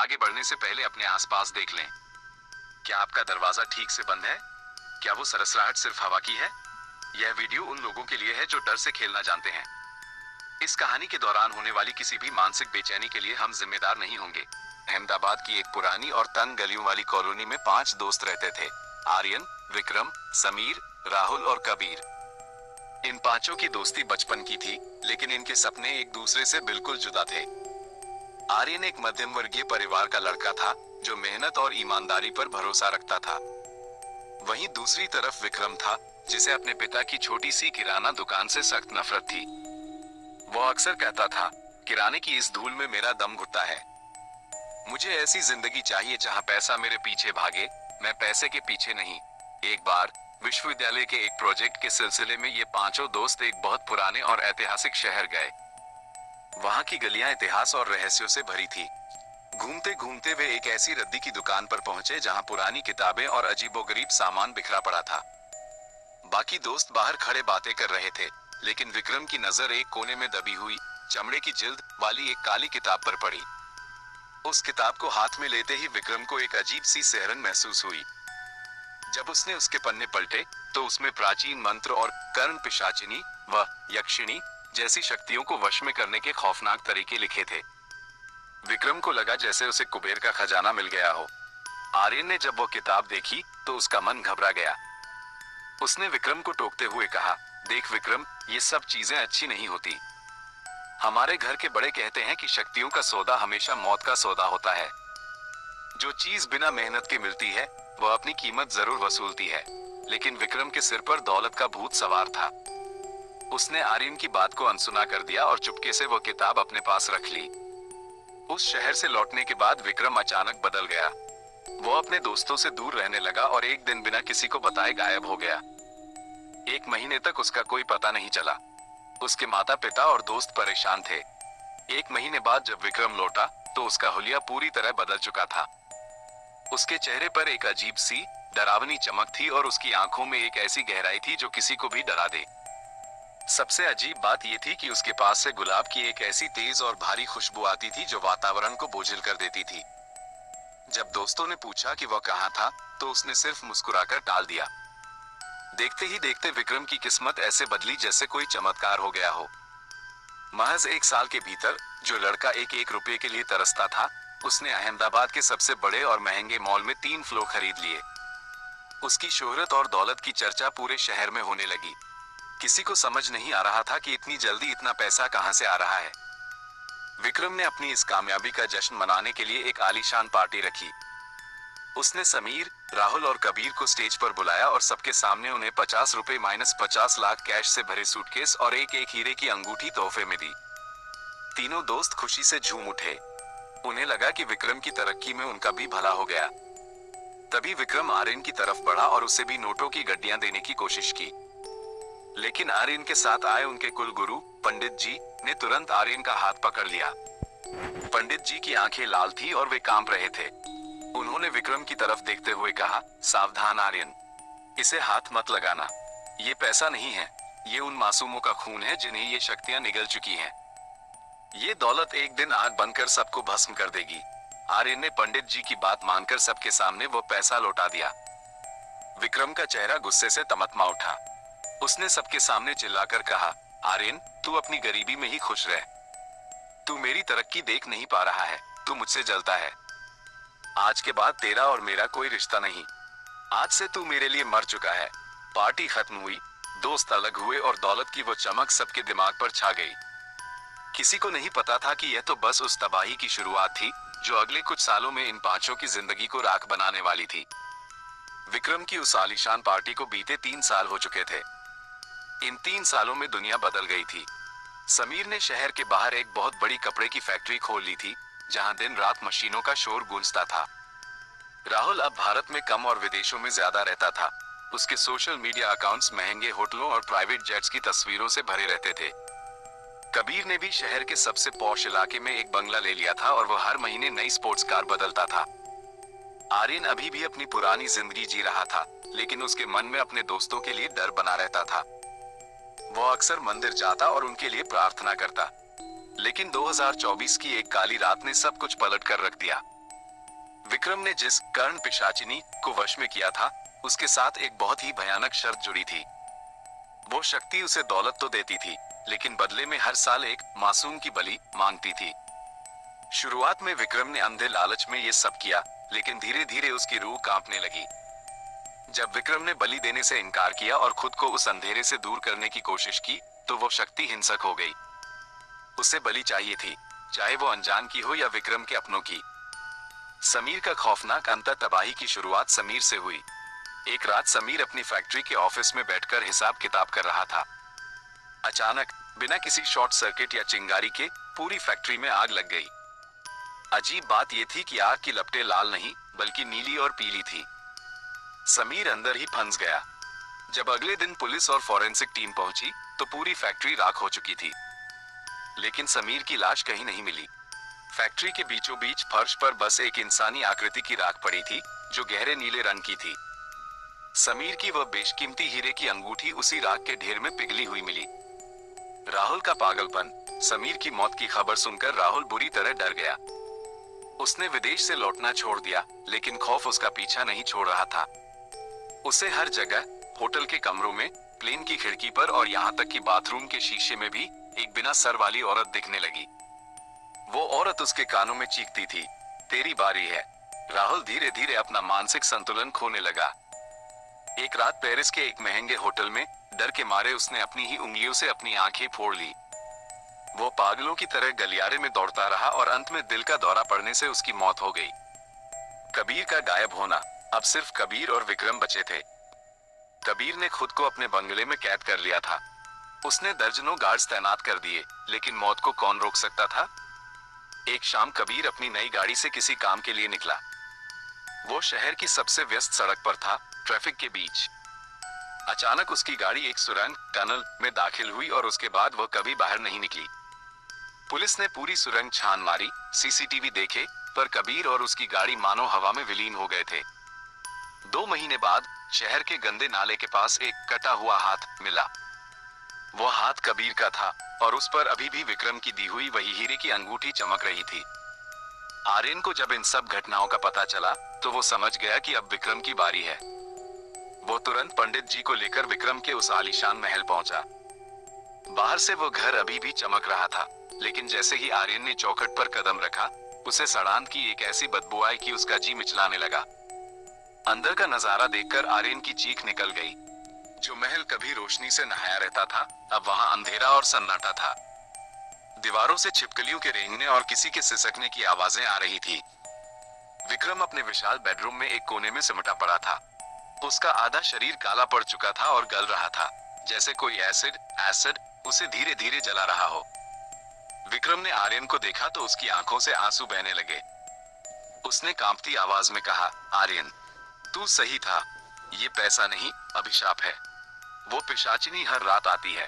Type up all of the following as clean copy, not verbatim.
आगे बढ़ने से पहले अपने आसपास देख लें। क्या आपका दरवाजा ठीक से बंद है? क्या वो सरसराहट सिर्फ हवा की है? यह वीडियो उन लोगों के लिए है जो डर से खेलना जानते हैं। इस कहानी के दौरान होने वाली किसी भी मानसिक बेचैनी के लिए हम जिम्मेदार नहीं होंगे। अहमदाबाद की एक पुरानी और तंग गलियों वाली कॉलोनी में 5 दोस्त रहते थे। आर्यन, विक्रम, समीर, राहुल और कबीर। इन पांचों की दोस्ती बचपन की थी, लेकिन इनके सपने एक दूसरे से बिल्कुल जुदा थे। आर्यन एक मध्यम वर्गीय परिवार का लड़का था जो मेहनत और ईमानदारी पर भरोसा रखता था। वहीं दूसरी तरफ विक्रम था, जिसे अपने पिता की छोटी सी किराना दुकान से सख्त नफरत थी। वो अक्सर कहता था, किराने की इस धूल में मेरा दम घुटता है। मुझे ऐसी जिंदगी चाहिए जहां पैसा मेरे पीछे भागे, मैं पैसे के पीछे नहीं। एक बार विश्वविद्यालय के एक प्रोजेक्ट के सिलसिले में ये पांचों दोस्त एक बहुत पुराने और ऐतिहासिक शहर गए। वहां की गलियां इतिहास और रहस्यों से भरी थी। घूमते घूमते वे एक ऐसी रद्दी की दुकान पर पहुंचे जहां पुरानी किताबें और अजीबोगरीब सामान बिखरा पड़ा था। बाकी दोस्त बाहर खड़े बातें कर रहे थे, लेकिन विक्रम की नजर एक कोने में दबी हुई चमड़े की जिल्द वाली एक काली किताब पर पड़ी। उस किताब को हाथ में लेते ही विक्रम को एक अजीब सी सिहरन महसूस हुई। जब उसने उसके पन्ने पलटे तो उसमें प्राचीन मंत्र और कर्ण पिशाचिनी व यक्षिणी जैसी शक्तियों को वश में करने के खौफनाक तरीके लिखे थे। विक्रम को लगा जैसे उसे कुबेर का खजाना मिल गया हो। आर्यन ने जब वो किताब देखी तो उसका मन घबरा गया। उसने विक्रम को टोकते हुए कहा, देख विक्रम, ये सब चीजें अच्छी नहीं होती। हमारे घर के बड़े कहते हैं कि शक्तियों का सौदा हमेशा मौत का सौदा होता है। जो चीज बिना मेहनत के मिलती है वह अपनी कीमत जरूर वसूलती है। लेकिन विक्रम के सिर पर दौलत का भूत सवार था। उसने आर्यन की बात को अनसुना कर दिया और चुपके से वो किताब अपने पास रख ली। उस शहर से लौटने के बाद विक्रम अचानक बदल गया। वो अपने दोस्तों से दूर रहने लगा और एक दिन बिना किसी को बताए गायब हो गया। 1 महीने तक उसका कोई पता नहीं चला। उसके माता पिता और दोस्त परेशान थे। 1 महीने बाद जब विक्रम लौटा तो उसका हुलिया पूरी तरह बदल चुका था। उसके चेहरे पर एक अजीब सी डरावनी चमक थी और उसकी आंखों में एक ऐसी गहराई थी जो किसी को भी डरा दे। सबसे अजीब बात यह थी कि उसके पास से गुलाब की एक ऐसी तेज और भारी खुशबू आती थी जो वातावरण को बोझिल कर देती थी। जब दोस्तों ने पूछा कि वह कहाँ था तो उसने सिर्फ मुस्कुराकर टाल दिया। देखते ही देखते विक्रम की किस्मत ऐसे बदली जैसे कोई चमत्कार हो गया हो। महज 1 साल के भीतर जो लड़का एक रुपए के लिए तरसता था, उसने अहमदाबाद के सबसे बड़े और महंगे मॉल में 3 फ्लोर खरीद लिए। उसकी शोहरत और दौलत की चर्चा पूरे शहर में होने लगी। किसी को समझ नहीं आ रहा था कि इतनी जल्दी इतना पैसा कहां से आ रहा है। विक्रम ने अपनी इस कामयाबी का जश्न मनाने के लिए एक आलीशान पार्टी रखी। उसने समीर, राहुल और कबीर को स्टेज पर बुलाया और सबके सामने उन्हें 50 रुपए माइनस 50 लाख कैश से भरे सूटकेस और एक हीरे की अंगूठी तोहफे में दी। तीनों दोस्त खुशी से झूम उठे। उन्हें लगा कि विक्रम की तरक्की में उनका भी भला हो गया। तभी विक्रम आर्यन की तरफ बढ़ा और उसे भी नोटों की गड्डियां देने की कोशिश की। लेकिन आर्यन के साथ आए उनके कुलगुरु पंडित जी ने तुरंत आर्यन का हाथ पकड़ लिया। पंडित जी की आंखें लाल थी और वे कांप रहे थे। उन्होंने विक्रम की तरफ देखते हुए कहा, सावधान आर्यन, इसे हाथ मत लगाना। ये पैसा नहीं है, ये उन मासूमों का खून है जिन्हें ये शक्तियां निगल चुकी हैं। ये दौलत एक दिन आग बनकर सबको भस्म कर देगी। आर्यन ने पंडित जी की बात मानकर सबके सामने वो पैसा लौटा दिया। विक्रम का चेहरा गुस्से से तमतमा उठा। उसने सबके सामने चिल्लाकर कहा, आर्यन, तू अपनी गरीबी में ही खुश रह। तू मेरी तरक्की देख नहीं पा रहा है, तू मुझसे जलता है। आज के बाद तेरा और मेरा कोई रिश्ता नहीं। आज से तू मेरे लिए मर चुका है। पार्टी खत्म हुई, दोस्त अलग हुए और दौलत की वो चमक सबके दिमाग पर छा गई। किसी को नहीं पता था कि यह तो बस उस तबाही की शुरुआत थी जो अगले कुछ सालों में इन पांचों की जिंदगी को राख बनाने वाली थी। विक्रम की उस आलीशान पार्टी को बीते 3 साल हो चुके थे। इन 3 सालों में दुनिया बदल गई थी। समीर ने शहर के बाहर एक बहुत बड़ी कपड़े की फैक्ट्री खोल ली थी, जहां दिन रात मशीनों का शोर गूंजता था। राहुल अब भारत में कम और विदेशों में ज्यादा रहता था। उसके सोशल मीडिया अकाउंट्स महंगे होटलों और प्राइवेट जेट्स की तस्वीरों से भरे रहते थे। कबीर ने भी शहर के सबसे पॉश इलाके में एक बंगला ले लिया था और वह हर महीने नई स्पोर्ट्स कार बदलता था। आर्यन अभी भी अपनी पुरानी जिंदगी जी रहा था, लेकिन उसके मन में अपने दोस्तों के लिए डर बना रहता था। वो अक्सर मंदिर जाता और उनके लिए प्रार्थना करता। लेकिन 2024 की एक काली रात ने सब कुछ पलट कर रख दिया। विक्रम ने जिस कर्ण पिशाचिनी को वश में किया था, उसके साथ एक बहुत ही भयानक शर्त जुड़ी थी। वो शक्ति उसे दौलत तो देती थी, लेकिन बदले में हर साल एक मासूम की बलि मांगती थी। शुरुआत में विक्रम ने अंधे लालच में ये सब किया, लेकिन धीरे धीरे उसकी रूह कांपने लगी। जब विक्रम ने बलि देने से इनकार किया और खुद को उस अंधेरे से दूर करने की कोशिश की, तो वो शक्ति हिंसक हो गई। उसे बलि चाहिए थी, चाहे वो अनजान की हो या विक्रम के अपनों की। समीर का खौफनाक अंत तबाही की शुरुआत समीर से हुई। एक रात समीर अपनी फैक्ट्री के ऑफिस में बैठकर हिसाब किताब कर रहा था। अचानक बिना किसी शॉर्ट सर्किट या चिंगारी के पूरी फैक्ट्री में आग लग गई। अजीब बात यह थी कि आग की लपटें लाल नहीं बल्कि नीली और पीली थी। समीर अंदर ही फंस गया। जब अगले दिन पुलिस और फॉरेंसिक टीम पहुंची, तो पूरी फैक्ट्री राख हो चुकी थी, लेकिन समीर की लाश कहीं नहीं मिली। फैक्ट्री के बीचों बीच फर्श पर बस एक इंसानी आकृति की राख पड़ी थी, जो गहरे नीले रंग की थी। समीर की वह बेशकीमती हीरे की अंगूठी उसी राख के ढेर में पिघली हुई मिली। राहुल का पागलपन। समीर की मौत की खबर सुनकर राहुल बुरी तरह डर गया। उसने विदेश से लौटना छोड़ दिया, लेकिन खौफ उसका पीछा नहीं छोड़ रहा था। उसे हर जगह, होटल के कमरों में, प्लेन की खिड़की पर और यहाँ तक कि बाथरूम के शीशे में भी एक बिना सर वाली औरत दिखने लगी। वो औरत उसके कानों में चीखती थी, तेरी बारी है। राहुल धीरे धीरे अपना मानसिक संतुलन खोने लगा। एक रात पेरिस के एक महंगे होटल में डर के मारे उसने अपनी ही उंगलियों से अपनी आंखें फोड़ ली। वो पागलों की तरह गलियारे में दौड़ता रहा और अंत में दिल का दौरा पड़ने से उसकी मौत हो गई। कबीर का गायब होना। अब सिर्फ कबीर और विक्रम बचे थे। कबीर ने खुद को अपने बंगले में कैद कर लिया था। उसने दर्जनों गार्ड्स तैनात कर दिए, लेकिन मौत को कौन रोक सकता था। एक शाम कबीर अपनी नई गाड़ी से किसी काम के लिए निकला। वो शहर की सबसे व्यस्त सड़क पर था, ट्रैफिक के बीच। अचानक उसकी गाड़ी एक सुरंग टनल में दाखिल हुई और उसके बाद वह कभी बाहर नहीं निकली। पुलिस ने पूरी सुरंग छान मारी, सीसीटीवी देखे, पर कबीर और उसकी गाड़ी मानो हवा में विलीन हो गए थे। 2 महीने बाद शहर के गंदे नाले के पास एक कटा हुआ हाथ मिला। वो हाथ कबीर का था और उस पर अभी भी विक्रम की दी हुई वही हीरे की अंगूठी चमक रही थी। आर्यन को जब इन सब घटनाओं का पता चला, तो वो समझ गया कि अब विक्रम की बारी है। वो तुरंत पंडित जी को लेकर विक्रम के उस आलीशान महल पहुंचा। बाहर से वो घर अभी भी चमक रहा था, लेकिन जैसे ही आर्यन ने चौखट पर कदम रखा, उसे सड़ांध की एक ऐसी बदबू आई कि उसका जी मिचलाने लगा। अंदर का नजारा देखकर आर्यन की चीख निकल गई। जो महल कभी रोशनी से नहाया रहता था, अब वहां अंधेरा और सन्नाटा था। दीवारों से छिपकलियों के रेंगने और किसी के सिसकने की आवाजें आ रही थी। विक्रम अपने विशाल बेडरूम में एक कोने में सिमटा पड़ा था। उसका आधा शरीर काला पड़ चुका था और गल रहा था, जैसे कोई एसिड उसे धीरे धीरे जला रहा हो। विक्रम ने आर्यन को देखा तो उसकी आंखों से आंसू बहने लगे। उसने कांपती आवाज में कहा, आर्यन, तू सही था। ये पैसा नहीं, अभिशाप है। वो पिशाचिनी हर रात आती है।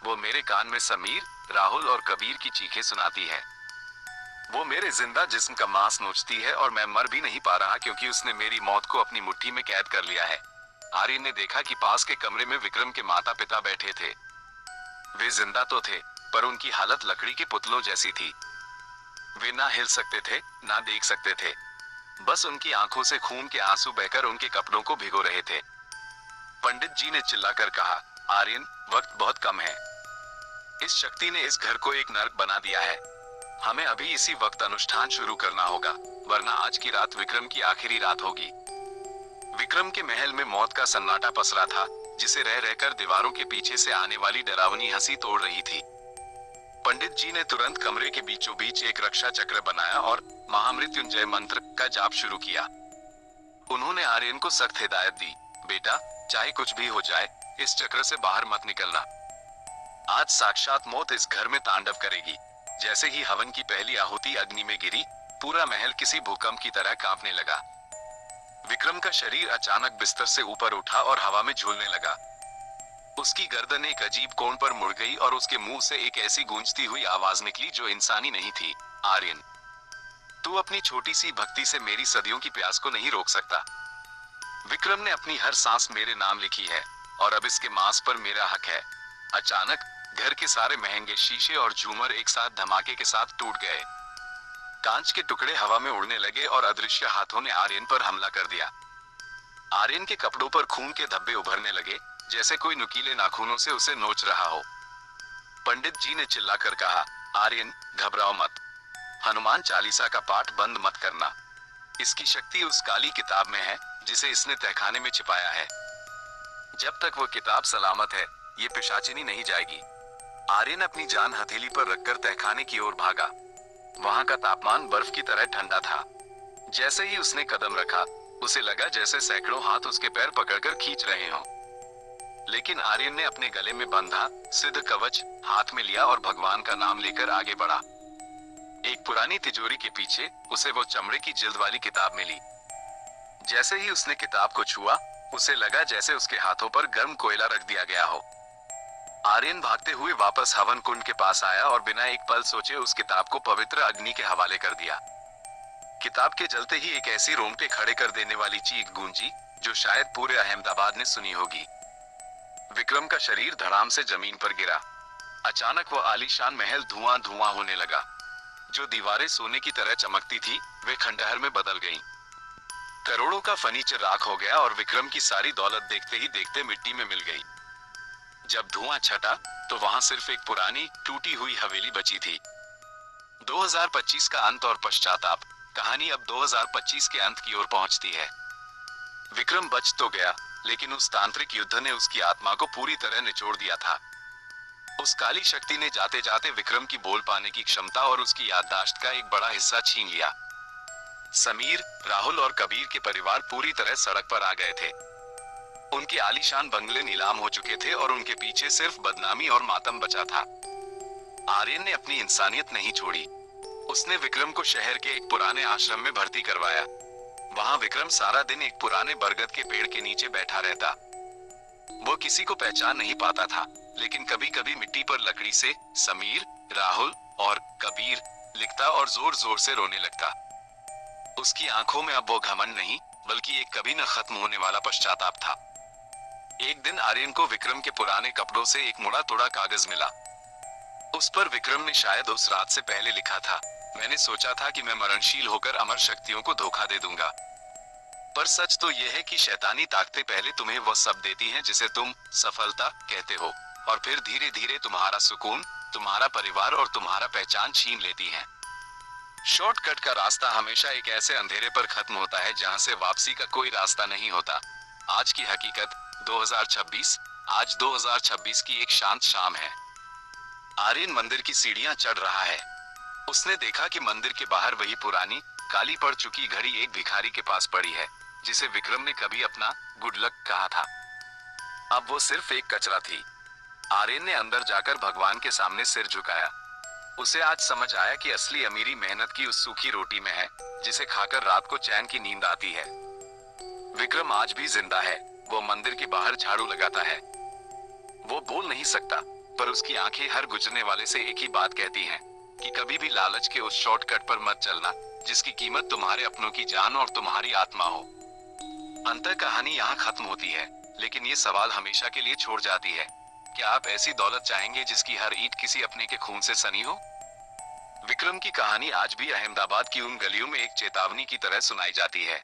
वो मेरे कान में समीर, राहुल और कबीर की चीखें सुनाती है। वो मेरे जिंदा जिस्म का मांस नोचती है और मैं मर भी नहीं पा रहा क्योंकि उसने मेरी मौत को अपनी मुट्ठी में कैद कर लिया है। आर्यन ने देखा कि पास के कमरे में विक्रम के माता पिता बैठे थे। वे जिंदा तो थे, पर उनकी हालत लकड़ी के पुतलों जैसी थी। वे ना हिल सकते थे, ना देख सकते थे। बस उनकी आंखों से खून के आंसू बहकर उनके कपड़ों को भिगो रहे थे। पंडित जी ने चिल्लाकर कहा, आर्यन, वक्त बहुत कम है। इस शक्ति ने इस घर को एक नर्क बना दिया है। हमें अभी इसी वक्त अनुष्ठान शुरू करना होगा, वरना आज की रात विक्रम की आखिरी रात होगी। विक्रम के महल में मौत का सन्नाटा पसरा था, जिसे रह रहकर दीवारों के पीछे से आने वाली डरावनी हंसी तोड़ रही थी। पंडित जी ने तुरंत कमरे के बीचों बीच एक रक्षा चक्र बनाया और महामृत्युंजय मंत्र का जाप शुरू किया। उन्होंने आर्यन को सख्त हिदायत दी, बेटा, चाहे कुछ भी हो जाए, इस चक्र से बाहर मत निकलना। आज साक्षात मौत इस घर में तांडव करेगी। जैसे ही हवन की पहली आहुति अग्नि में गिरी, पूरा महल किसी भूकंप की तरह कांपने लगा। विक्रम का शरीर अचानक बिस्तर से ऊपर उठा और हवा में झूलने लगा। उसकी गर्दन एक अजीब कोण पर मुड़ गई और उसके मुंह से एक ऐसी गूंजती हुई आवाज निकली जो इंसानी नहीं थी, आर्यन, तू अपनी छोटी सी भक्ति से मेरी सदियों की प्यास को नहीं रोक सकता। विक्रम ने अपनी हर सांस मेरे नाम लिखी है और अब इसके मांस पर मेरा हक है। अचानक घर के सारे महंगे शीशे और झूमर एक साथ धमाके के साथ टूट गए। कांच के टुकड़े हवा में उड़ने लगे और अदृश्य हाथों ने आर्यन पर हमला कर दिया। आर्यन के कपड़ों पर खून के धब्बे उभरने लगे, जैसे कोई नुकीले नाखूनों से उसे नोच रहा हो। पंडित जी ने चिल्लाकर कहा, आर्यन, घबराओ मत। हनुमान चालीसा का पाठ बंद मत करना। इसकी शक्ति उस काली किताब में है जिसे इसने तहखाने में छिपाया है। जब तक वो किताब सलामत है, ये पिशाचिनी नहीं जाएगी। आर्यन अपनी जान हथेली पर रखकर तहखाने की ओर भागा। वहां का तापमान बर्फ की तरह ठंडा था। जैसे ही उसने कदम रखा, उसे लगा जैसे सैकड़ों हाथ उसके पैर पकड़कर खींच रहे हों। लेकिन आर्यन ने अपने गले में बंधा सिद्ध कवच हाथ में लिया और भगवान का नाम लेकर आगे बढ़ा। एक पुरानी तिजोरी के पीछे उसे वो चमड़े की जिल्द वाली किताब मिली। जैसे ही उसने किताब को छुआ, उसे लगा जैसे उसके हाथों पर गर्म कोयला रख दिया गया हो। आर्यन भागते हुए वापस हवन कुंड के पास आया और बिना एक पल सोचे उस किताब को पवित्र अग्नि के हवाले कर दिया। किताब के जलते ही एक ऐसी रोंगटे खड़े कर देने वाली चीख गूंजी, जो शायद पूरे अहमदाबाद ने सुनी होगी। विक्रम का शरीर धड़ाम से जमीन पर गिरा। अचानक वो आलीशान महल धुआं धुआं होने लगा। जो दीवारें सोने की तरह चमकती थी, वे खंडहर में बदल गईं। करोड़ों का फर्नीचर राख हो गया और विक्रम की सारी दौलत देखते ही देखते मिट्टी में मिल गई। जब धुआं छटा, तो वहां सिर्फ एक पुरानी टूटी हुई हवेली बची थी। 2025 का अंत और पश्चाताप। कहानी अब 2025 के अंत की ओर पहुंचती है। विक्रम बच तो गया, लेकिन उस तांत्रिक युद्ध ने उसकी आत्मा को पूरी तरह निचोड़ दिया था। उस काली शक्ति ने जाते जाते विक्रम की बोल पाने की क्षमता और उसकी याददाश्त का एक बड़ा हिस्सा छीन लिया। समीर, राहुल और कबीर के परिवार पूरी तरह सड़क पर आ गए थे। उनके आलीशान बंगले नीलाम हो चुके थे और उनके पीछे सिर्फ बदनामी और मातम बचा था। आर्यन ने अपनी इंसानियत नहीं छोड़ी। उसने विक्रम को शहर के एक पुराने आश्रम में भर्ती करवाया। वहां विक्रम सारा दिन एक पुराने बरगद के पेड़ के नीचे बैठा रहता। वो किसी को पहचान नहीं पाता था, लेकिन कभी कभी मिट्टी पर लकड़ी से समीर, राहुल और कबीर लिखता और जोर जोर से रोने लगता। उसकी आंखों में अब वो घमंड नहीं, बल्कि एक कभी न खत्म होने वाला पश्चाताप था। एक दिन आर्यन को विक्रम के पुराने कपड़ों से एक मुड़ा तोड़ा कागज मिला। उस पर विक्रम ने शायद उस रात से पहले लिखा था, मैंने सोचा था कि मैं मरणशील होकर अमर शक्तियों को धोखा दे दूंगा, पर सच तो यह है कि शैतानी ताकतें पहले तुम्हें वह सब देती हैं जिसे तुम सफलता कहते हो, और फिर धीरे धीरे तुम्हारा सुकून, तुम्हारा परिवार और तुम्हारा पहचान छीन लेती हैं। शॉर्टकट का रास्ता हमेशा एक ऐसे अंधेरे पर खत्म होता है जहां से वापसी का कोई रास्ता नहीं होता। आज की हकीकत 2026। आज 2026 की एक शांत शाम है। आर्यन मंदिर की सीढ़ियां चढ़ रहा है। उसने देखा कि मंदिर के बाहर वही पुरानी काली पड़ चुकी घड़ी एक भिखारी के पास पड़ी है, जिसे विक्रम ने कभी अपना गुड लक कहा था। अब वो सिर्फ एक कचरा थी। आर्यन ने अंदर जाकर भगवान के सामने सिर झुकाया। उसे आज समझ आया कि असली अमीरी मेहनत की उस सूखी रोटी में है, जिसे खाकर रात को चैन की नींद आती है। विक्रम आज भी जिंदा है। वो मंदिर के बाहर झाड़ू लगाता है। वो बोल नहीं सकता, पर उसकी आंखें हर गुजरने वाले से एक ही बात कहती हैं कि कभी भी लालच के उस शॉर्टकट पर मत चलना, जिसकी कीमत तुम्हारे अपनों की जान और तुम्हारी आत्मा हो। अंतर कहानी यहाँ खत्म होती है, लेकिन ये सवाल हमेशा के लिए छोड़ जाती है, क्या आप ऐसी दौलत चाहेंगे जिसकी हर ईंट किसी अपने के खून से सनी हो? विक्रम की कहानी आज भी अहमदाबाद की उन गलियों में एक चेतावनी की तरह सुनाई जाती है।